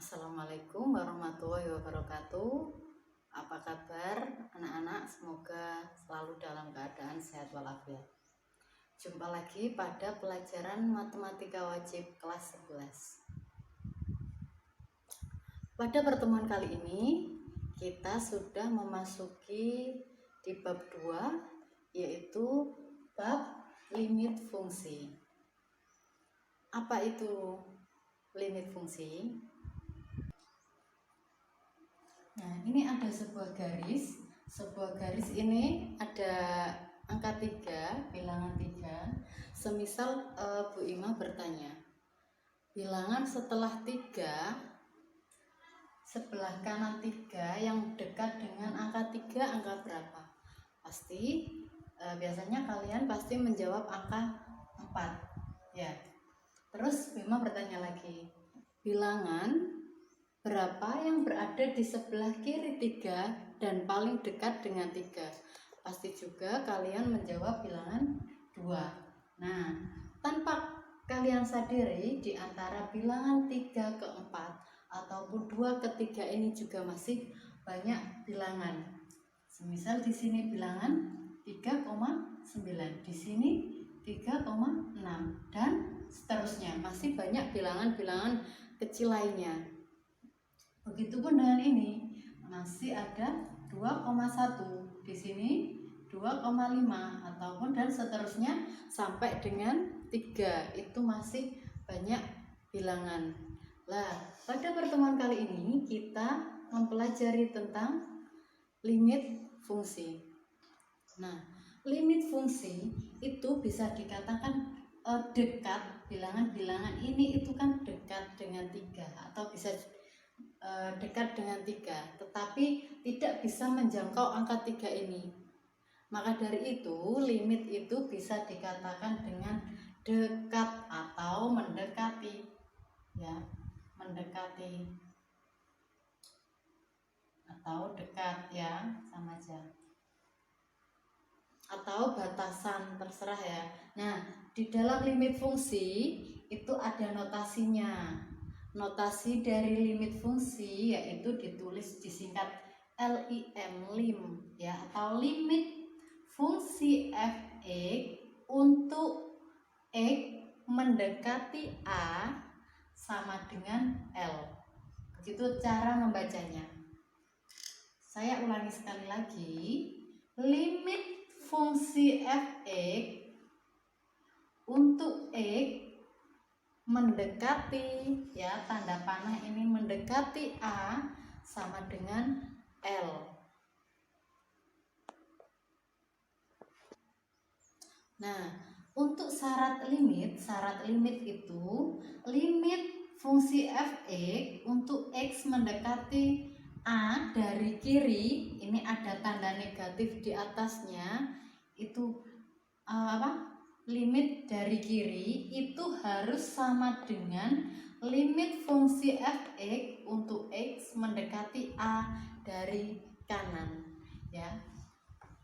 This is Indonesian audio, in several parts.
Assalamualaikum warahmatullahi wabarakatuh. Apa kabar anak-anak? Semoga selalu dalam keadaan sehat walafiat. Jumpa lagi pada pelajaran matematika wajib kelas 11. Pada pertemuan kali ini kita sudah memasuki di bab 2, yaitu bab limit fungsi. Apa itu limit fungsi? Nah, ini ada sebuah garis. Sebuah garis ini ada angka 3, bilangan 3. Semisal Bu Ima bertanya, bilangan setelah 3, sebelah kanan 3 yang dekat dengan angka 3 angka berapa? Pasti biasanya kalian pasti menjawab angka 4. Ya. Terus Bu Ima bertanya lagi, bilangan berapa yang berada di sebelah kiri 3 dan paling dekat dengan 3? Pasti juga kalian menjawab bilangan 2. Nah, tanpa kalian sadari, di antara bilangan 3 ke 4 ataupun 2 ke 3 ini juga masih banyak bilangan. Semisal di sini bilangan 3,9, di sini 3,6 dan seterusnya. Masih banyak bilangan-bilangan kecil lainnya. Begitupun dengan ini, masih ada 2,1, di sini 2,5 ataupun dan seterusnya sampai dengan 3. Itu masih banyak bilangan. Lah, pada pertemuan kali ini kita mempelajari tentang limit fungsi. Nah, limit fungsi itu bisa dikatakan dekat, bilangan-bilangan ini itu kan dekat dengan 3 atau bisa dekat dengan 3, tetapi tidak bisa menjangkau angka 3 ini. Maka dari itu limit itu bisa dikatakan dengan dekat atau mendekati. Ya, mendekati atau dekat, ya, sama aja. Atau batasan, terserah ya. Nah, di dalam limit fungsi itu ada notasinya. Notasi dari limit fungsi yaitu ditulis disingkat lim ya, atau limit fungsi f(x) untuk x mendekati a sama dengan L. Begitu cara membacanya. Saya ulangi sekali lagi. Limit fungsi f(x) untuk x mendekati, ya, tanda panah ini mendekati A sama dengan L. Nah, untuk syarat limit itu limit fungsi f(x) untuk x mendekati A dari kiri, ini ada tanda negatif di atasnya, itu limit dari kiri itu harus sama dengan limit fungsi f(x) untuk x mendekati A dari kanan, ya.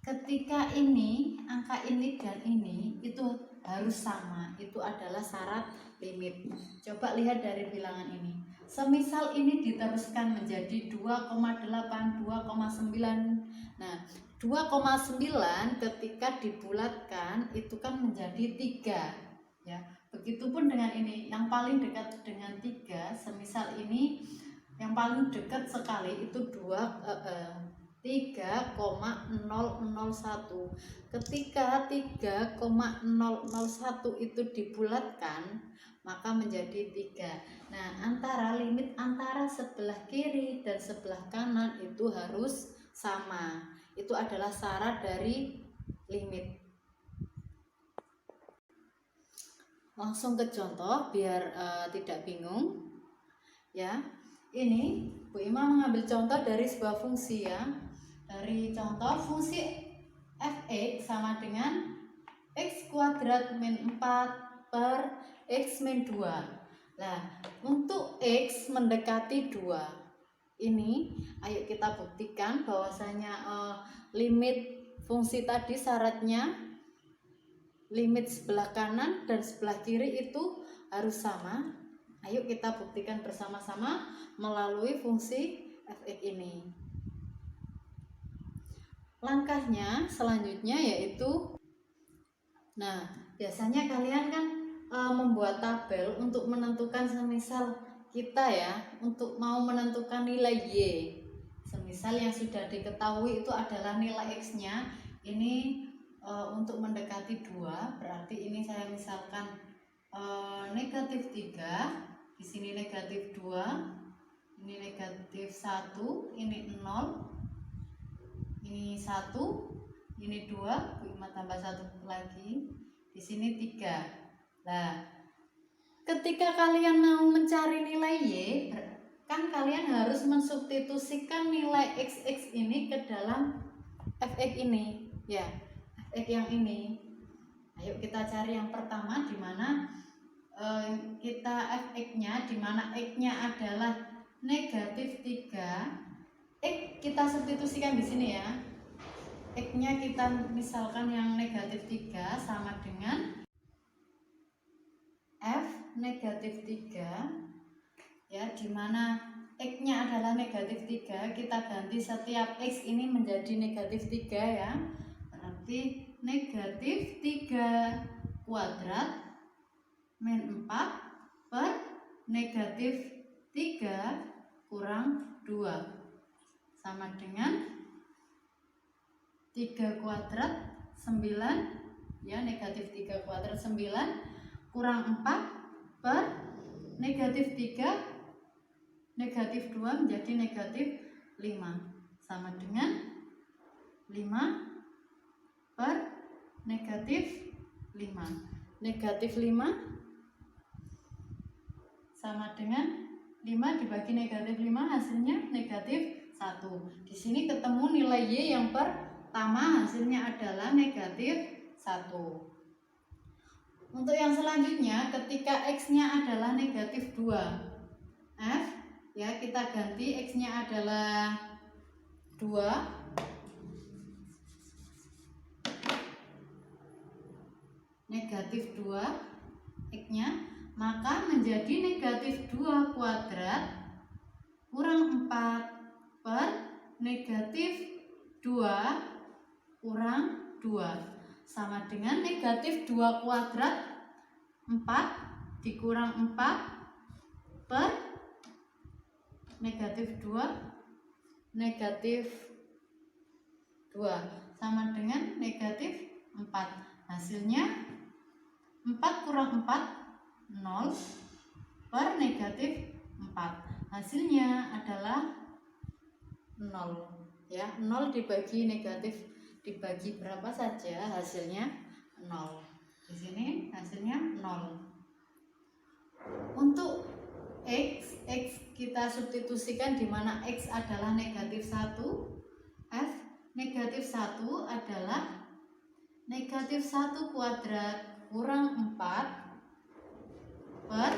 Ketika ini, angka ini dan ini itu harus sama, itu adalah syarat limit. Coba lihat dari bilangan ini. Semisal ini diteruskan menjadi 2,8, 2,9. Nah, 2,9 ketika dibulatkan itu kan menjadi 3, ya. Begitupun dengan ini, yang paling dekat dengan 3, semisal ini yang paling dekat sekali itu 3,001. Ketika 3,001 itu dibulatkan maka menjadi 3. Nah, limit antara sebelah kiri dan sebelah kanan itu harus sama. Itu adalah syarat dari limit. Langsung ke contoh biar tidak bingung. Ya. Ini Bu Ima mengambil contoh dari sebuah fungsi, ya. Dari contoh fungsi f(x) sama dengan x kuadrat min 4 per x min 2. Nah, untuk x mendekati 2 ini, ayo kita buktikan bahwasanya limit fungsi tadi syaratnya limit sebelah kanan dan sebelah kiri itu harus sama. Ayo kita buktikan bersama-sama melalui fungsi f(x) ini. Langkahnya selanjutnya yaitu, nah biasanya kalian kan membuat tabel untuk menentukan, semisal kita ya untuk mau menentukan nilai y, semisal yang sudah diketahui itu adalah nilai x-nya ini untuk mendekati 2, berarti ini saya misalkan negatif 3, di sini negatif 2, ini negatif 1, ini 0, ini 1, ini 2, 5 tambah 1 lagi, di sini 3. Nah, ketika kalian mau mencari nilai y, kan kalian harus mensubstitusikan nilai x ini ke dalam f(x) ini, ya, f(x) yang ini. Ayo kita cari yang pertama, di mana kita f(x)-nya, di mana x-nya adalah negatif 3. X kita substitusikan di sini ya. X-nya kita misalkan yang negatif 3 sama dengan f negatif 3 ya, dimana x-nya adalah negatif 3, kita ganti setiap x ini menjadi negatif 3 ya, berarti negatif 3 kuadrat min 4 per negatif 3 kurang 2 sama dengan 3 kuadrat 9 ya, negatif 3 kuadrat 9 kurang 4 per negatif 3 negatif 2 menjadi negatif 5 sama dengan 5 per negatif 5. Negatif 5 sama dengan 5 dibagi negatif 5 hasilnya negatif 1. Di sini ketemu nilai y yang pertama, hasilnya adalah negatif 1. Untuk yang selanjutnya, ketika x-nya adalah negatif 2 f ya, kita ganti x-nya adalah 2 negatif 2 x-nya, maka menjadi negatif 2 kuadrat kurang 4 per negatif 2 kurang 2 sama dengan negatif 2 kuadrat 4 dikurang 4 per negatif 2 negatif 2 sama dengan negatif 4. Hasilnya 4 kurang 4 0 per negatif 4. Hasilnya adalah 0 ya, 0 dibagi negatif dibagi berapa saja hasilnya 0. Di sini hasilnya 0. Untuk x kita substitusikan, di mana x adalah negatif 1, f negatif 1 adalah negatif 1 kuadrat kurang 4 per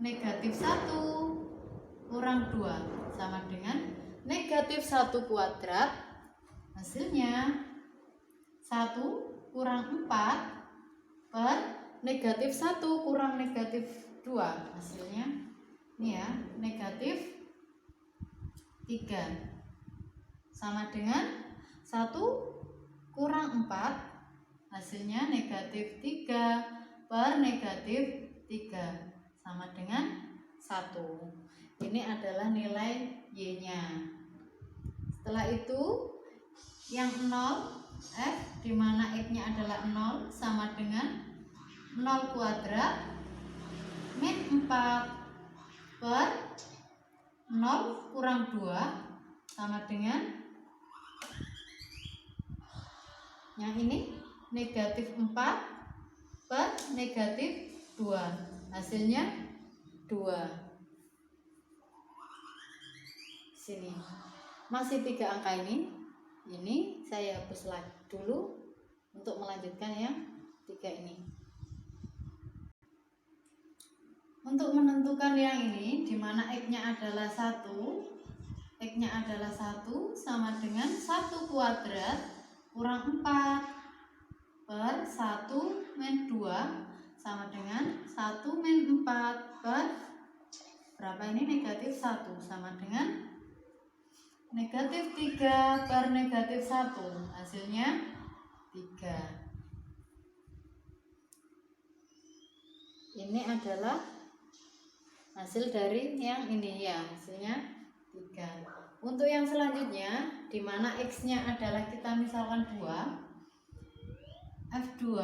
negatif 1 kurang 2 sama dengan negatif 1 kuadrat, hasilnya 1 kurang 4 per negatif 1 kurang negatif 2, hasilnya ini ya, negatif 3 sama dengan 1 kurang 4, hasilnya negatif 3 per negatif 3 sama dengan 1. Ini adalah nilai y-nya. Setelah itu yang 0 f, di mana x-nya adalah 0 sama dengan 0 kuadrat min 4 per 0 kurang 2 sama dengan yang ini negatif 4 per negatif 2, hasilnya 2. Sini masih 3 angka ini saya hapus lagi dulu untuk melanjutkan yang 3 ini. Untuk menentukan yang ini, di mana x-nya adalah 1, x-nya adalah 1 sama dengan 1 kuadrat kurang 4 per 1 min 2 sama dengan 1 min 4 per berapa ini? Negatif 1 sama dengan negatif 3 per negatif 1, hasilnya 3. Ini adalah hasil dari yang ini ya, hasilnya 3. Untuk yang selanjutnya, di mana X-nya adalah kita misalkan 2, F2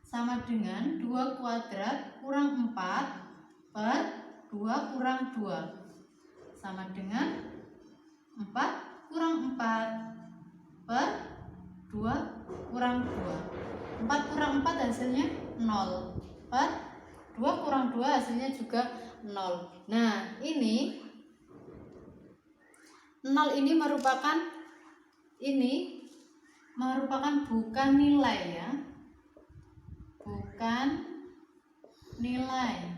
sama dengan 2 kuadrat kurang 4 per 2 kurang 2 sama dengan 4 kurang 4 per 2 kurang 2. 4 kurang 4 hasilnya 0 per 2 kurang 2 hasilnya juga 0. Nah, ini 0 ini merupakan bukan nilai ya. Bukan nilai.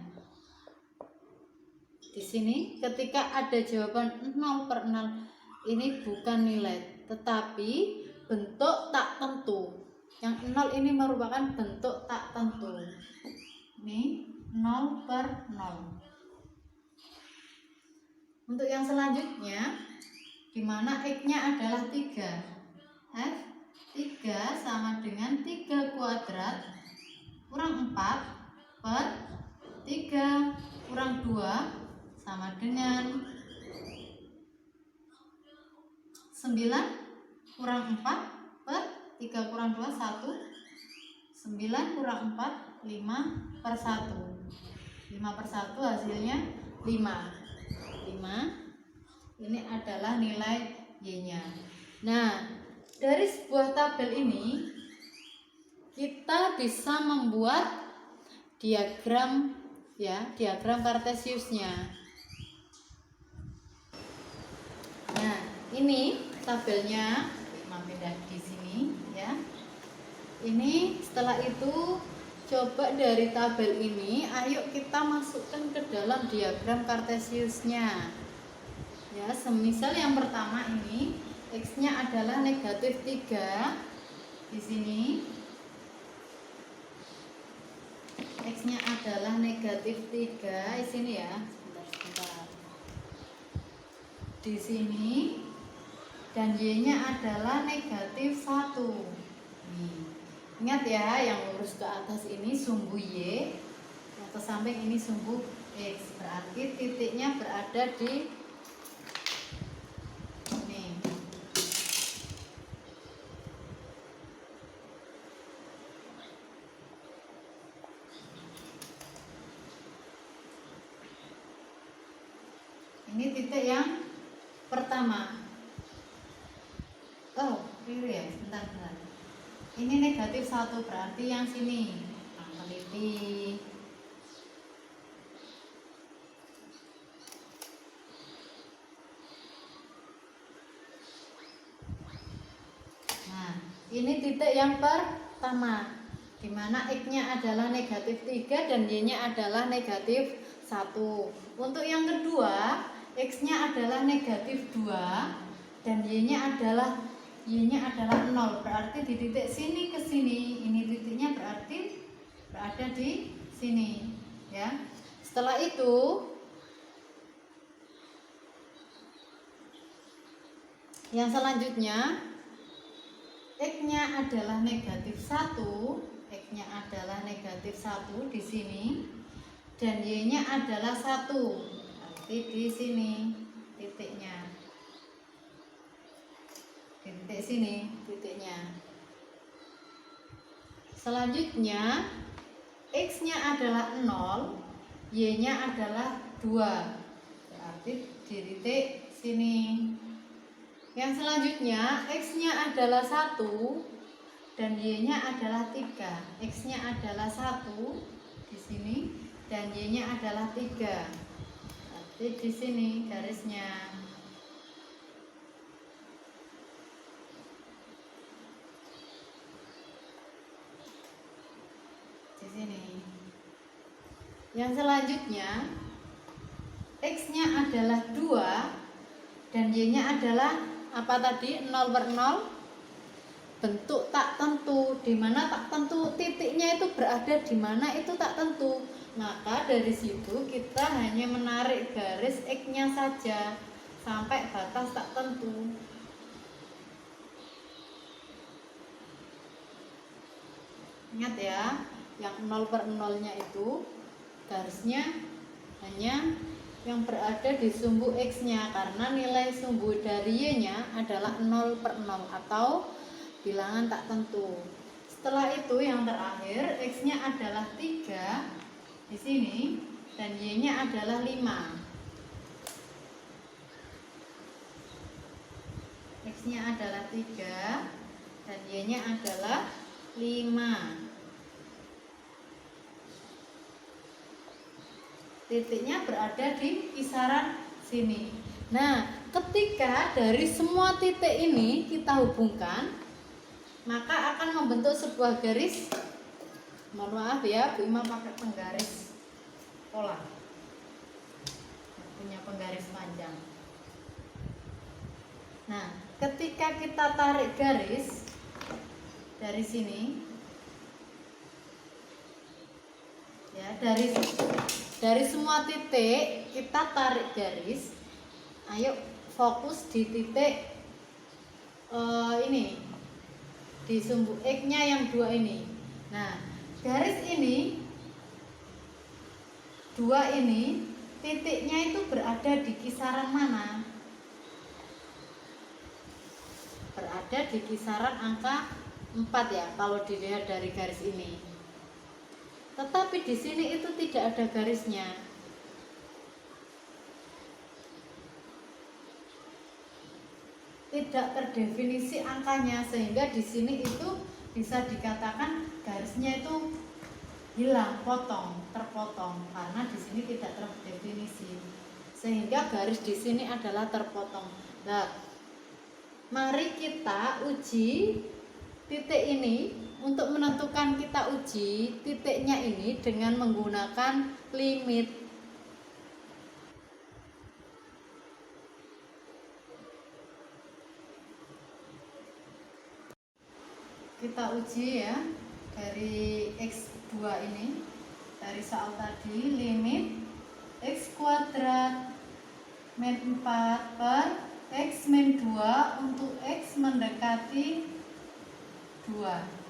Di sini ketika ada jawaban 0 per 0 ini bukan nilai, tetapi bentuk tak tentu. Yang 0 ini merupakan bentuk tak tentu. Ini 0 per 0. Untuk yang selanjutnya, di mana X-nya adalah 3. F3 sama dengan 3 kuadrat kurang 4 per 3 kurang 2 sama dengan 9 kurang 4 per 3 kurang 2, 1. 9 kurang 4, 5 per 1. 5 per 1 hasilnya 5. Ini adalah nilai Y-nya. Nah, dari sebuah tabel ini kita bisa membuat diagram ya, diagram kartesiusnya. Nah, ini tabelnya, pindah di sini ya. Ini setelah itu coba dari tabel ini, ayo kita masukkan ke dalam diagram kartesiusnya. Ya, semisal yang pertama ini X-nya adalah negatif 3 di sini. X-nya adalah negatif 3 di sini ya. Sebentar. Di sini, dan Y-nya adalah negatif 1. Nih. Ingat ya, yang lurus ke atas ini sumbu Y, yang ke samping ini sumbu X. Berarti titiknya berada di ini. Ini titik yang pertama. Oh, keliru ya, sebentar. Ini negatif 1, berarti yang sini. Nah, teliti. Nah, ini titik yang pertama, di mana X-nya adalah negatif 3 dan Y-nya adalah negatif 1. Untuk yang kedua, X-nya adalah negatif 2 dan Y-nya adalah 0. Berarti di titik sini ke sini, ini titiknya berarti berada di sini ya. Setelah itu yang selanjutnya, X-nya adalah negatif 1, X-nya adalah negatif 1 di sini, dan Y-nya adalah 1, berarti di sini titiknya, di titik sini titiknya. Selanjutnya, X-nya adalah 0, Y-nya adalah 2, berarti di titik sini. Yang selanjutnya, X-nya adalah 1 dan Y-nya adalah 3. X-nya adalah 1 di sini dan Y-nya adalah 3. Berarti di sini garisnya. Di sini. Yang selanjutnya, X-nya adalah 2 dan Y-nya adalah apa tadi? 0 per 0. Bentuk tak tentu, di mana tak tentu titiknya itu berada di mana itu tak tentu. Maka dari situ kita hanya menarik garis X-nya saja sampai batas tak tentu. Ingat ya, yang 0/0-nya itu garisnya hanya yang berada di sumbu X-nya, karena nilai sumbu dari Y-nya adalah 0/0 atau bilangan tak tentu. Setelah itu yang terakhir, X-nya adalah 3 di sini dan Y-nya adalah 5. X-nya adalah 3 dan Y-nya adalah 5. Titiknya berada di kisaran sini. Nah, ketika dari semua titik ini kita hubungkan, maka akan membentuk sebuah garis. Mohon maaf ya, Bu Ima pakai penggaris pola, punya penggaris panjang. Nah, ketika kita tarik garis dari sini, ya, dari semua titik kita tarik garis. Ayo fokus di titik ini, di sumbu X-nya yang 2 ini. Nah, garis ini 2 ini titiknya itu berada di kisaran mana? Berada di kisaran angka 4 ya, kalau dilihat dari garis ini. Tetapi di sini itu tidak ada garisnya. Tidak terdefinisi angkanya, sehingga di sini itu bisa dikatakan garisnya itu hilang, terpotong, karena di sini tidak terdefinisi. Sehingga garis di sini adalah terpotong. Nah, mari kita uji titik ini. Untuk menentukan, kita uji titiknya ini dengan menggunakan limit. Kita uji ya, dari X2 ini, dari soal tadi, limit X kuadrat min 4 per X min 2 untuk X mendekati 2.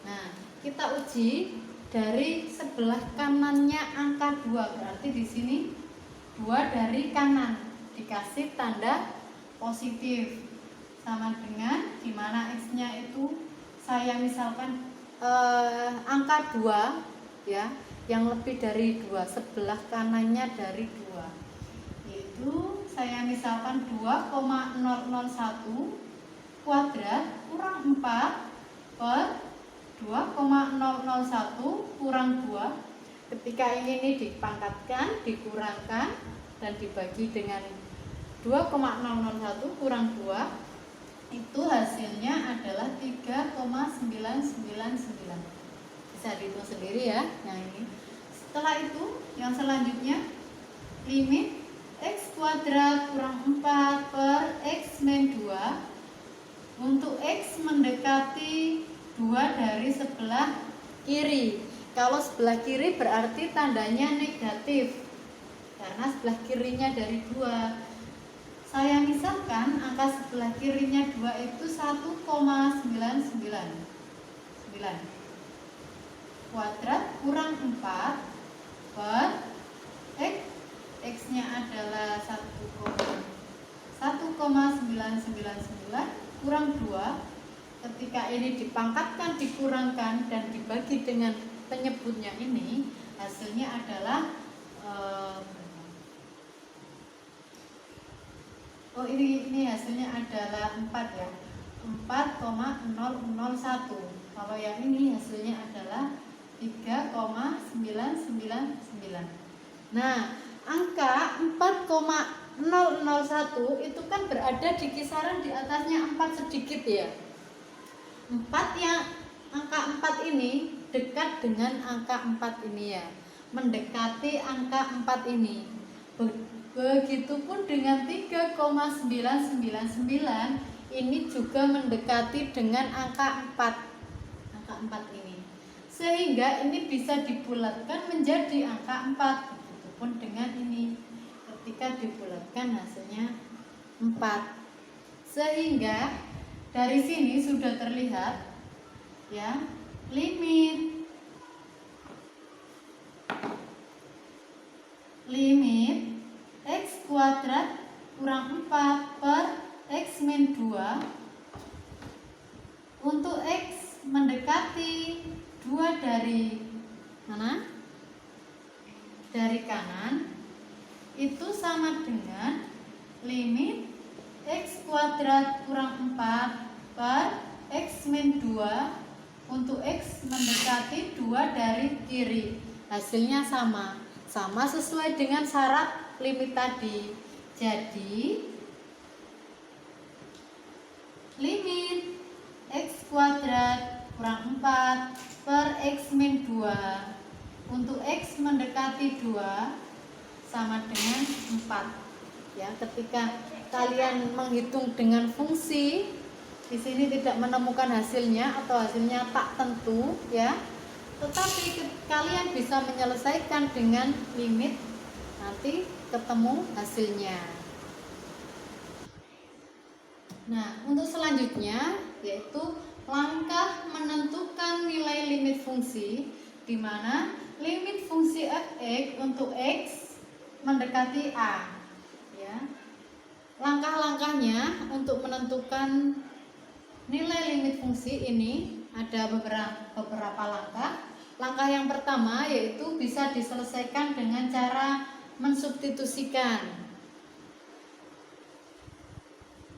Nah, kita uji dari sebelah kanannya angka 2, berarti di sini 2 dari kanan dikasih tanda positif, sama dengan dimana X-nya itu saya misalkan angka 2 ya, yang lebih dari 2, sebelah kanannya dari 2, yaitu saya misalkan 2,001 kuadrat kurang 4 per 2,001 kurang 2. Ketika ini dipangkatkan, dikurangkan, dan dibagi dengan 2,001 kurang 2, itu hasilnya adalah 3,999. Bisa dihitung sendiri ya yang ini. Setelah itu yang selanjutnya, limit X kuadrat kurang 4 per X min 2 untuk X mendekati 2 dari sebelah kiri. Kalau sebelah kiri berarti tandanya negatif, karena sebelah kirinya dari 2. Saya misalkan angka sebelah kirinya 2 itu 1,999 kuadrat kurang 4 per X nya adalah 1,999 kurang 2. Ketika ini dipangkatkan, dikurangkan, dan dibagi dengan penyebutnya ini, hasilnya adalah ini hasilnya adalah 4 ya, 4,001. Kalau yang ini hasilnya adalah 3,999. Nah, angka 4,001 itu kan berada di kisaran di atasnya 4 sedikit ya. 4 yang angka 4 ini dekat dengan angka 4 ini ya, mendekati angka 4 ini. Begitupun dengan 3,999 ini juga mendekati dengan angka 4. Angka 4 ini. sehingga ini bisa dibulatkan menjadi angka 4. Begitupun dengan ini, ketika dibulatkan hasilnya 4. Sehingga dari sini sudah terlihat ya, limit x kuadrat kurang 4 per x min 2 untuk x mendekati 2 dari mana? Dari kanan, itu sama dengan limit x kuadrat kurang 4 per x min 2 untuk x mendekati 2 dari kiri. Hasilnya sama sesuai dengan syarat limit tadi. Jadi limit x kuadrat kurang 4 per x min 2 untuk x mendekati 2 sama dengan 4. Ya, ketika kalian menghitung dengan fungsi, di sini tidak menemukan hasilnya atau hasilnya tak tentu ya, tetapi kalian bisa menyelesaikan dengan limit, nanti ketemu hasilnya. Nah, untuk selanjutnya yaitu langkah menentukan nilai limit fungsi, di mana limit fungsi f(x) untuk x mendekati a. Ya. Langkah-langkahnya untuk menentukan nilai limit fungsi ini ada beberapa langkah. Langkah yang pertama yaitu bisa diselesaikan dengan cara mensubstitusikan.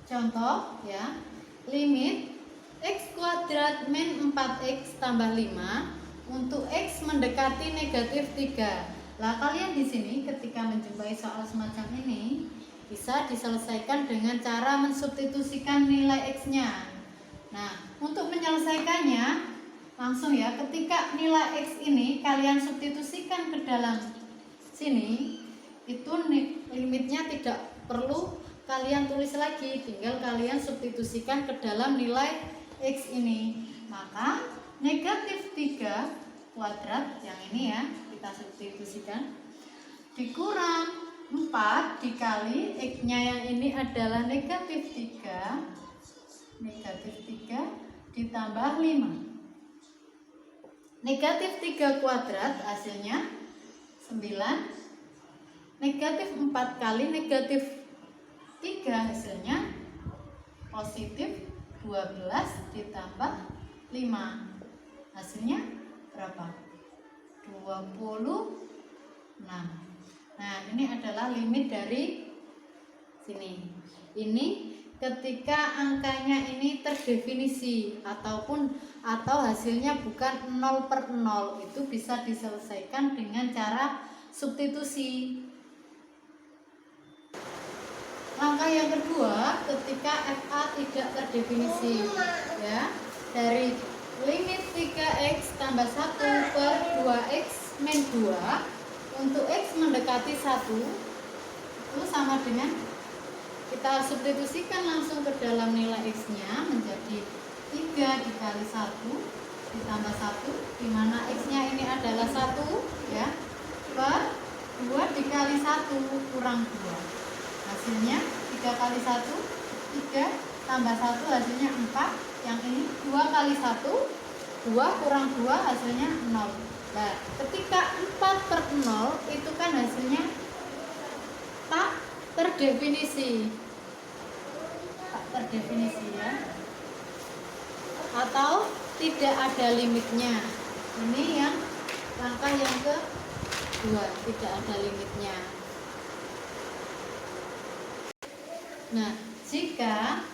Contoh ya, limit x kuadrat min 4x tambah 5 untuk x mendekati negatif 3. Lah, kalian di sini ketika menjumpai soal semacam ini bisa diselesaikan dengan cara mensubstitusikan nilai x-nya. Nah, untuk menyelesaikannya langsung ya, ketika nilai x ini kalian substitusikan ke dalam sini, itu limitnya tidak perlu kalian tulis lagi, tinggal kalian substitusikan ke dalam nilai x ini. Maka negatif 3 kuadrat yang ini ya, kita substitusikan, dikurang 4 dikali x-nya yang ini adalah negatif 3 ditambah 5. Negatif 3 kuadrat hasilnya 9. Negatif 4 kali negatif 3 hasilnya positif 12 ditambah 5. Hasilnya berapa? 26. Nah, ini adalah limit dari sini. Ini ketika angkanya ini terdefinisi atau hasilnya bukan 0/0, itu bisa diselesaikan dengan cara substitusi. Langkah yang kedua, ketika FA tidak terdefinisi ya, dari limit 3x tambah 1 per 2x min 2 untuk x mendekati 1 itu sama dengan kita substitusikan langsung ke dalam nilai x-nya menjadi 3 dikali 1 ditambah 1, dimana x-nya ini adalah 1 ya, per 2 dikali 1 kurang 2. Hasilnya 3 kali 1 3 tambah 1 hasilnya 4. Yang ini 2 kali 1 2 kurang 2 hasilnya 0. Nah, ketika 4/0 itu kan hasilnya tak terdefinisi ya, atau tidak ada limitnya. Ini yang langkah yang kedua, tidak ada limitnya. Nah, jika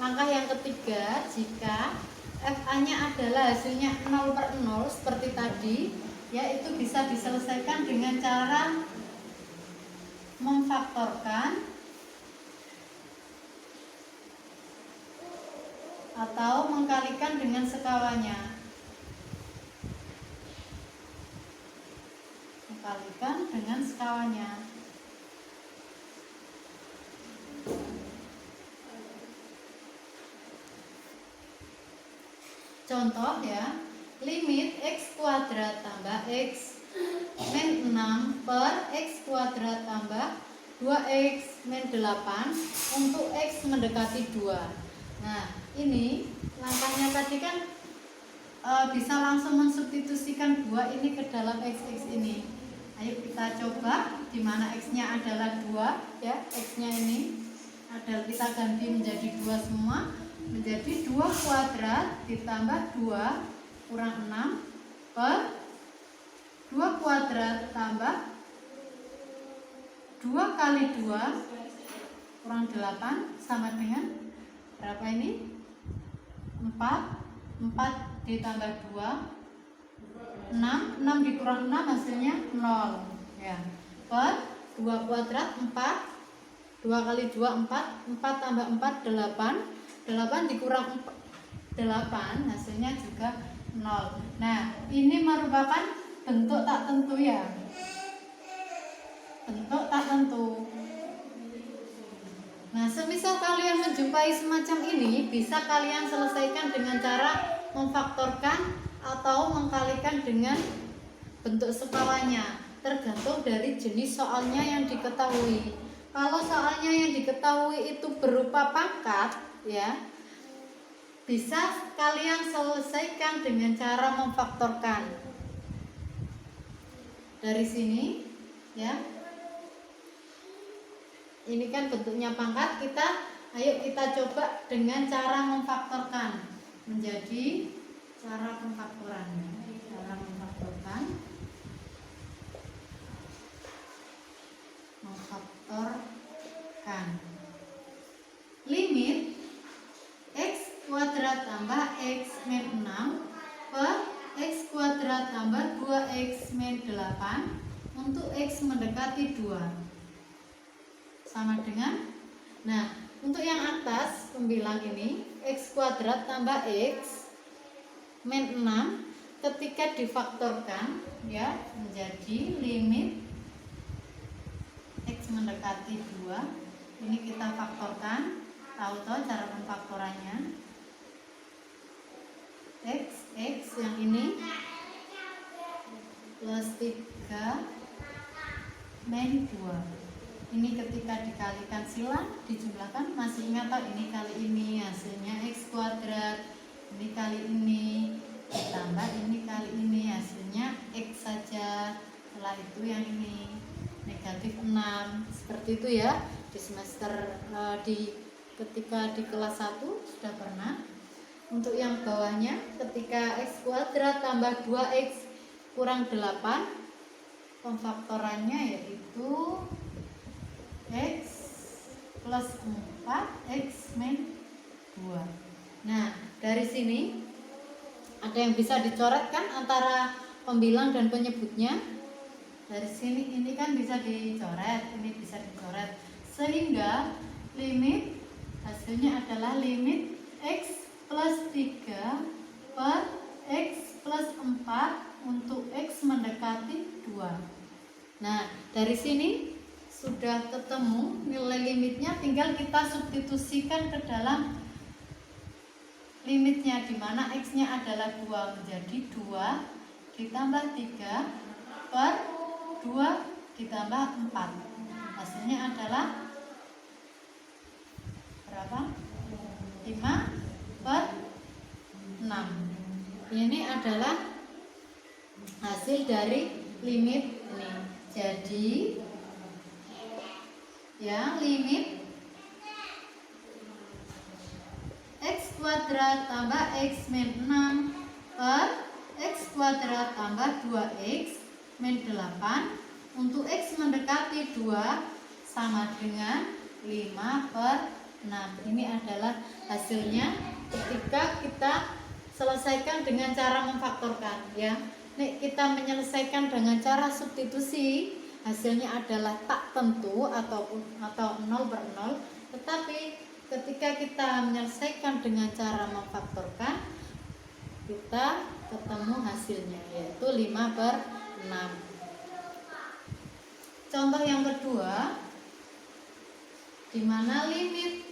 langkah yang ketiga, jika FA-nya adalah hasilnya 0/0 seperti tadi, yaitu bisa diselesaikan dengan cara memfaktorkan atau mengkalikan dengan sekawannya. Mengkalikan dengan sekawannya. Contoh ya, limit x kuadrat tambah x min 6 per x kuadrat tambah 2x min 8 untuk x mendekati 2. Nah, ini langkahnya tadi kan bisa langsung mensubstitusikan 2 ini ke dalam x ini. Ayo kita coba, di mana x-nya adalah 2 ya, x-nya ini adalah kita ganti menjadi 2 semua, menjadi 2 kuadrat ditambah 2 kurang 6 per 2 kuadrat tambah 2 kali 2 kurang 8 sama dengan berapa ini? 4 ditambah 2 6 dikurang 6 hasilnya 0 ya, per 2 kuadrat 4, 2 kali 2 4 tambah 4 8 dikurang 8 hasilnya juga 0. Nah, ini merupakan bentuk tak tentu ya, bentuk tak tentu. Nah, semisal kalian menjumpai semacam ini, bisa kalian selesaikan dengan cara memfaktorkan atau mengkalikan dengan bentuk sekawannya, tergantung dari jenis soalnya yang diketahui. Kalau soalnya yang diketahui itu berupa pangkat ya, bisa kalian selesaikan dengan cara memfaktorkan. Dari sini ya, ini kan bentuknya pangkat, ayo kita coba dengan cara memfaktorkan menjadi cara pemfaktorannya. Cara memfaktorkan limit x kuadrat tambah x min 6 per x kuadrat tambah 2x min 8 untuk x mendekati 2 sama dengan, nah untuk yang atas pembilang ini x kuadrat tambah x min 6 ketika difaktorkan ya menjadi limit x mendekati 2, ini kita faktorkan, tahu cara pemfaktorannya. X yang ini plus 3 min 2. Ini ketika dikalikan silang, dijumlahkan, masih ingat tak ini kali ini hasilnya x kuadrat, ini kali ini ditambah ini kali ini hasilnya x saja. Setelah itu yang ini negatif 6, seperti itu ya. Di semester ketika di kelas 1 sudah pernah. Untuk yang bawahnya, ketika x kuadrat tambah 2x kurang 8, pemfaktorannya yaitu x plus 4 x min 2. Nah, dari sini ada yang bisa dicoretkan antara pembilang dan penyebutnya. Dari sini ini kan bisa dicoret, ini bisa dicoret, sehingga limit hasilnya adalah limit x plus 3 per x plus 4 untuk x mendekati 2. Nah, dari sini sudah ketemu nilai limitnya, tinggal kita substitusikan ke dalam limitnya, di mana x-nya adalah 2, menjadi 2 ditambah 3 per 2 ditambah 4. Hasilnya adalah berapa? 5 per 6. Ini adalah hasil dari limit ini. Jadi ya, limit x kuadrat tambah x min 6 per x kuadrat tambah 2x min 8 untuk x mendekati 2 sama dengan 5 per 6. Ini adalah hasilnya ketika kita selesaikan dengan cara memfaktorkan ya. Nih, kita menyelesaikan dengan cara substitusi, hasilnya adalah tak tentu atau 0 per 0, tetapi ketika kita menyelesaikan dengan cara memfaktorkan, kita ketemu hasilnya yaitu 5 per 6. Contoh yang kedua, di mana limit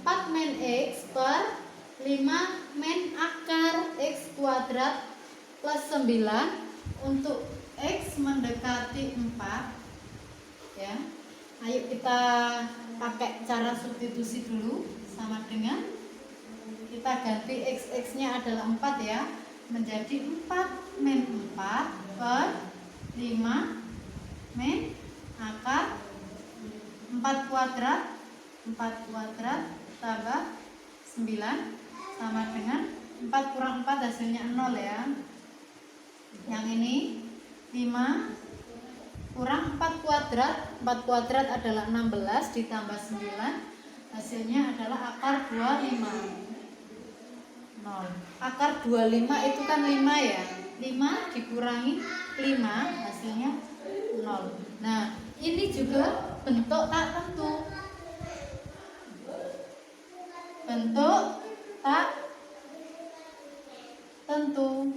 4 min x per 5 min akar X kuadrat plus 9 untuk X mendekati 4 ya. Ayo kita pakai cara substitusi dulu, sama dengan kita ganti X nya adalah 4 ya, menjadi 4 min 4 per 5 min akar 4 kuadrat tambah 9 sama dengan 4 kurang 4 hasilnya 0 ya. Yang ini 5 kurang 4 kuadrat adalah 16 ditambah 9 hasilnya adalah akar 25. 0. Akar 25 itu kan 5 ya. 5 dikurangi 5 hasilnya 0. Nah, ini juga bentuk tak tentu. Bentuk tak tentu.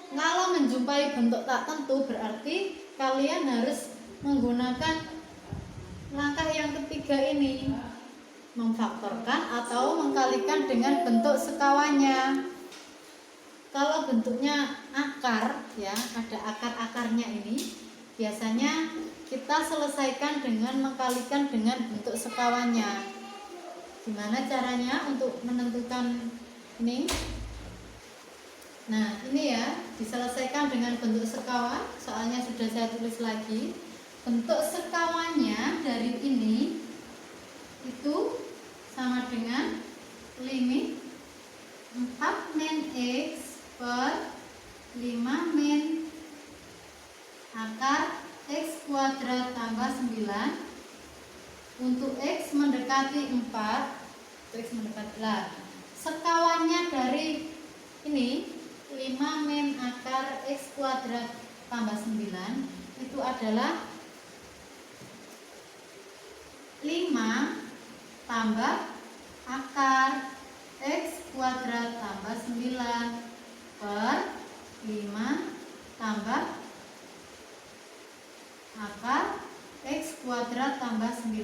Kalau menjumpai bentuk tak tentu berarti kalian harus menggunakan langkah yang ketiga ini, memfaktorkan atau mengkalikan dengan bentuk sekawannya. Kalau bentuknya akar ya, ada akar-akarnya ini, biasanya kita selesaikan dengan mengkalikan dengan bentuk sekawannya. Gimana caranya untuk menentukan ini? Nah, ini ya, diselesaikan dengan bentuk sekawan. Soalnya sudah saya tulis lagi. Bentuk sekawannya dari ini itu sama dengan limit 4 min X per 5 min akar X kuadrat tambah 9 untuk X mendekati 4. X mendekati lah. Sekawannya dari ini 5 min akar X kuadrat tambah 9 itu adalah 5 tambah akar X kuadrat tambah 9 per 5 tambah akar X kuadrat tambah 9.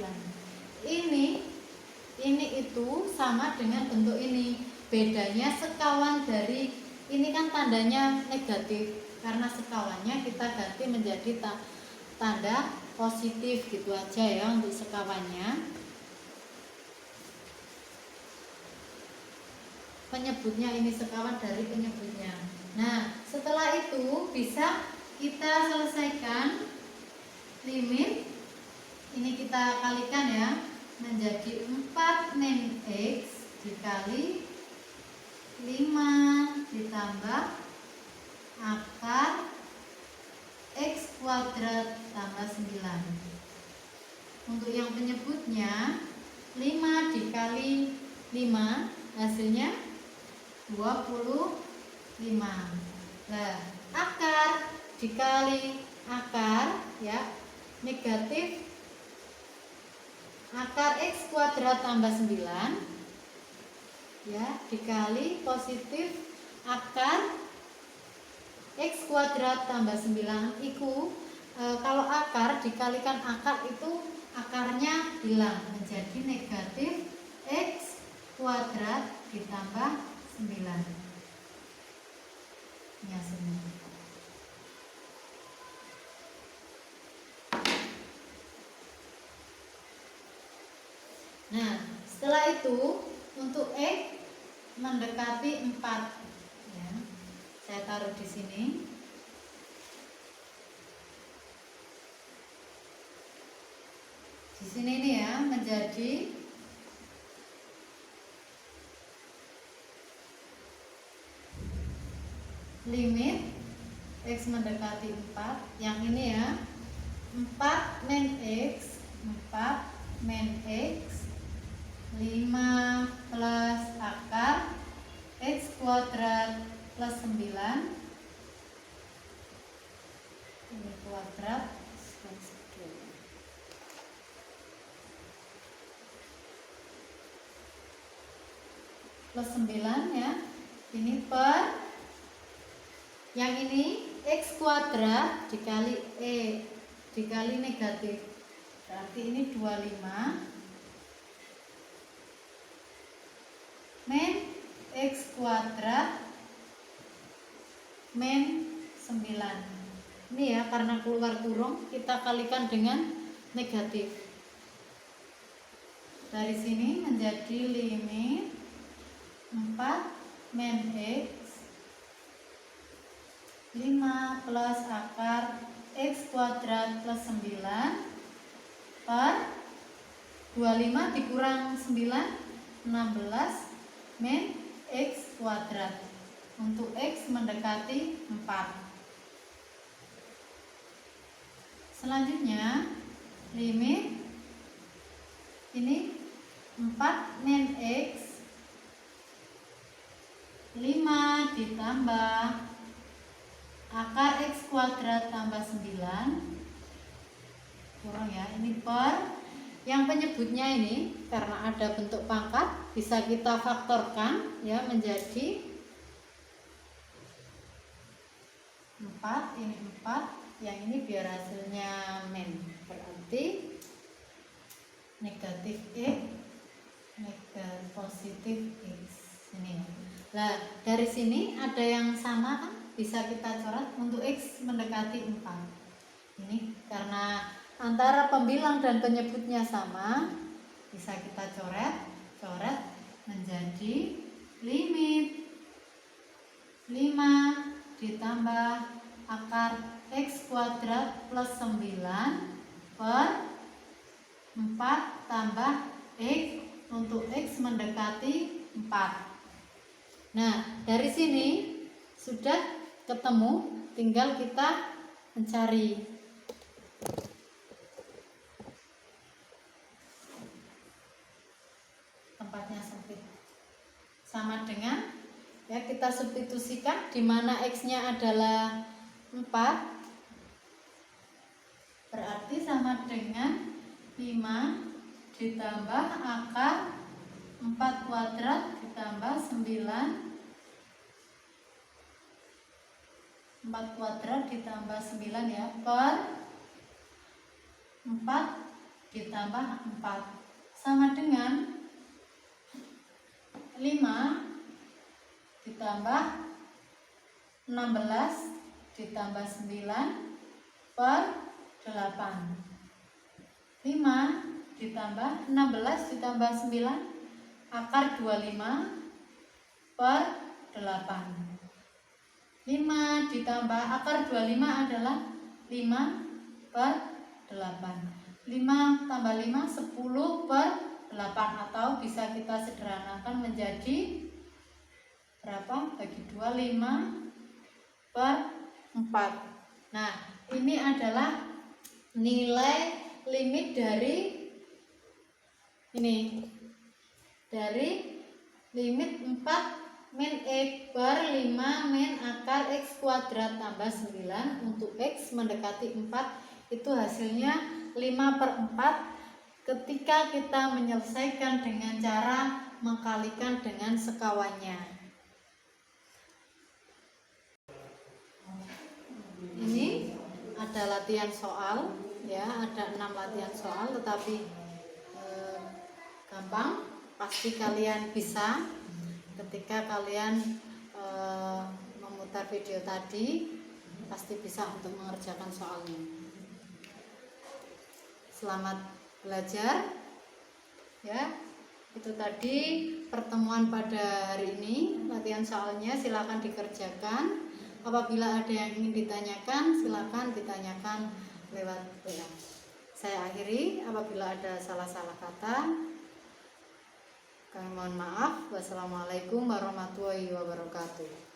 Ini itu sama dengan bentuk ini. Bedanya sekawan dari ini kan tandanya negatif, karena sekawannya kita ganti menjadi tanda positif gitu aja ya untuk sekawannya. Penyebutnya ini sekawan dari penyebutnya. Nah, setelah itu bisa kita selesaikan limit. Ini kita kalikan ya, menjadi 4 min X dikali 5 ditambah akar X kuadrat tambah 9. Untuk yang penyebutnya 5 dikali 5 hasilnya 25. Nah, akar dikali akar ya, negatif akar X kuadrat tambah 9 ya, dikali positif akar X kuadrat tambah 9 iku kalau akar dikalikan akar itu akarnya hilang menjadi negatif X kuadrat ditambah 9 ya semua. Nah, setelah itu untuk X mendekati 4 ya. Saya taruh di sini. Di sini nih ya, menjadi limit X mendekati 4. Yang ini ya, 4 min X 5 plus akar X kuadrat plus 9 ini kuadrat plus 9 ya, ini per yang ini X kuadrat dikali dikali negatif, berarti ini 25 min X kuadrat min 9. Ini ya, karena keluar kurung kita kalikan dengan negatif. Dari sini menjadi limit 4 min X 5 plus akar X kuadrat plus 9 per 25 dikurang 9, 16 min X kuadrat. Untuk X mendekati 4. Selanjutnya limit ini 4 min X 5 ditambah akar X kuadrat tambah 9 kurang ya, ini per yang penyebutnya ini karena ada bentuk pangkat bisa kita faktorkan ya menjadi 4, ini 4, yang ini biar hasilnya min, berarti negatif X negatif positif X ini. Nah, dari sini ada yang sama kan, bisa kita coret untuk X mendekati 4. Ini karena antara pembilang dan penyebutnya sama, bisa kita coret menjadi limit 5 ditambah akar X kuadrat plus 9 per 4 tambah X untuk X mendekati 4. Nah, dari sini sudah ketemu, tinggal kita mencari. Tempatnya sempit. Sama dengan ya, kita substitusikan di mana X-nya adalah 4. Berarti sama dengan 5 ditambah akar 4 kuadrat ditambah 9, 4 kuadrat ditambah 9 ya, per 4 ditambah 4 sama dengan 5 ditambah 16 ditambah 9 per 8. 5 ditambah 16 ditambah 9 akar 25 per 8. 5 ditambah akar 25 adalah 5 per 8. 5 tambah 5 10 per 8, atau bisa kita sederhanakan menjadi berapa? Bagi 2, 5 per 4. Nah, ini adalah nilai limit dari ini, dari limit 4 min X per 5 min akar X kuadrat tambah 9 untuk X mendekati 4, itu hasilnya 5 per 4 ketika kita menyelesaikan dengan cara mengkalikan dengan sekawannya. Ini ada latihan soal ya, ada 6 latihan soal, tetapi gampang, pasti kalian bisa ketika kalian memutar video tadi, pasti bisa untuk mengerjakan soalnya. Selamat belajar ya. Itu tadi pertemuan pada hari ini, latihan soalnya silakan dikerjakan. Apabila ada yang ingin ditanyakan, silakan ditanyakan lewat WA. Saya akhiri, apabila ada salah-salah kata kami mohon maaf. Wassalamualaikum warahmatullahi wabarakatuh.